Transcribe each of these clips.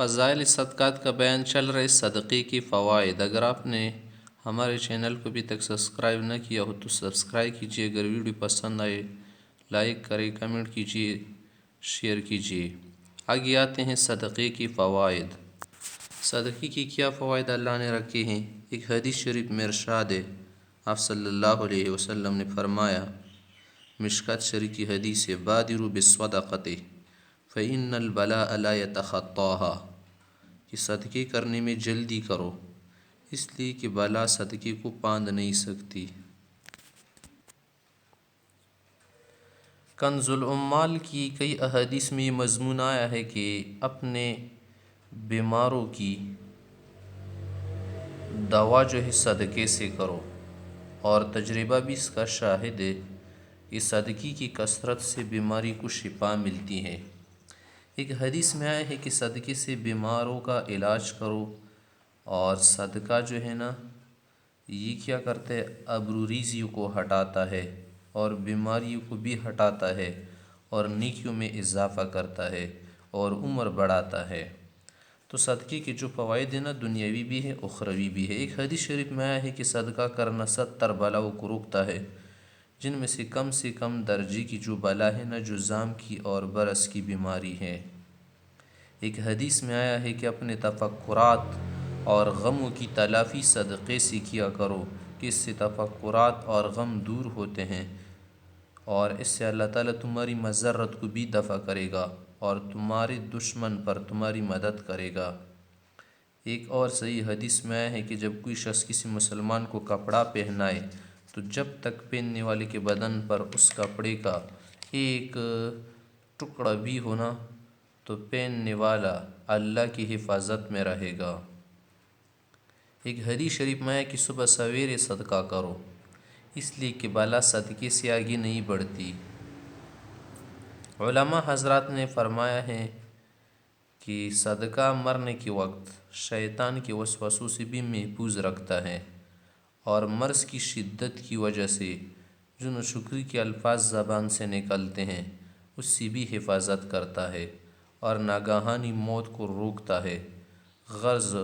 فضائل صدقات کا بیان چل رہا ہے، صدقے کی فوائد۔ اگر آپ نے ہمارے چینل کو ابھی تک سبسکرائب نہ کیا ہو تو سبسکرائب کیجیے، اگر ویڈیو پسند آئے لائک کریں، کمنٹ کیجیے، شیئر کیجیے۔ آگے آتے ہیں صدقے کی فوائد۔ صدقے کی کیا فوائد اللہ نے رکھے ہیں؟ ایک حدیث شریف میں ارشاد ہے، آپ صلی اللہ علیہ وسلم نے فرمایا، مشکوٰۃ شریف کی حدیث ہے، بادروا بالصدقۃ فإن البلاء لا يتخطاها، کہ صدقے کرنے میں جلدی کرو، اس لیے کہ بلا صدقے کو باندھ نہیں سکتی۔ کنز العمال کی کئی احادیث میں یہ مضمون آیا ہے کہ اپنے بیماروں کی دوا جو ہے صدقے سے کرو، اور تجربہ بھی اس کا شاہد ہے کہ صدقے کی کثرت سے بیماری کو شفا ملتی ہے۔ ایک حدیث میں آیا ہے کہ صدقے سے بیماروں کا علاج کرو، اور صدقہ جو ہے نا یہ کیا کرتا ہے، ابروریزیوں کو ہٹاتا ہے اور بیماریوں کو بھی ہٹاتا ہے، اور نیکیوں میں اضافہ کرتا ہے اور عمر بڑھاتا ہے۔ تو صدقے کے جو فوائد ہیں نا، دنیاوی بھی ہے اخروی بھی ہے۔ ایک حدیث شریف میں آیا ہے کہ صدقہ کرنا 70 بلاؤں کو روکتا ہے، جن میں سے کم درجے کی جو بلا ہے نا، جو زام کی اور برس کی بیماری ہے۔ ایک حدیث میں آیا ہے کہ اپنے تفکرات اور غموں کی تلافی صدقے سے کیا کرو، کہ اس سے تفکرات اور غم دور ہوتے ہیں، اور اس سے اللہ تعالیٰ تمہاری مضرت کو بھی دفع کرے گا اور تمہارے دشمن پر تمہاری مدد کرے گا۔ ایک اور صحیح حدیث میں آیا ہے کہ جب کوئی شخص کسی مسلمان کو کپڑا پہنائے تو جب تک پہننے والے کے بدن پر اس کپڑے کا ایک ٹکڑا بھی ہونا تو پہننے والا اللہ کی حفاظت میں رہے گا۔ ایک حدیث شریف میں ہے کہ صبح سویرے صدقہ کرو، اس لیے کہ بلا صدقے سے آگے نہیں بڑھتی۔ علماء حضرات نے فرمایا ہے کہ صدقہ مرنے کے وقت شیطان کے وسوسوں سے بھی محفوظ رکھتا ہے، اور مرض کی شدت کی وجہ سے جو ناشکری کے الفاظ زبان سے نکلتے ہیں اس سے بھی حفاظت کرتا ہے، اور ناگہانی موت کو روکتا ہے، غرض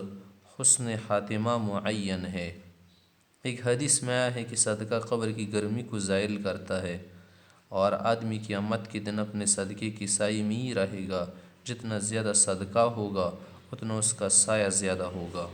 حسن خاتمہ معین ہے۔ ایک حدیث میں آیا ہے کہ صدقہ قبر کی گرمی کو زائل کرتا ہے، اور آدمی قیامت کے دن اپنے صدقے کی سائے میں ہی رہے گا، جتنا زیادہ صدقہ ہوگا اتنا اس کا سایہ زیادہ ہوگا۔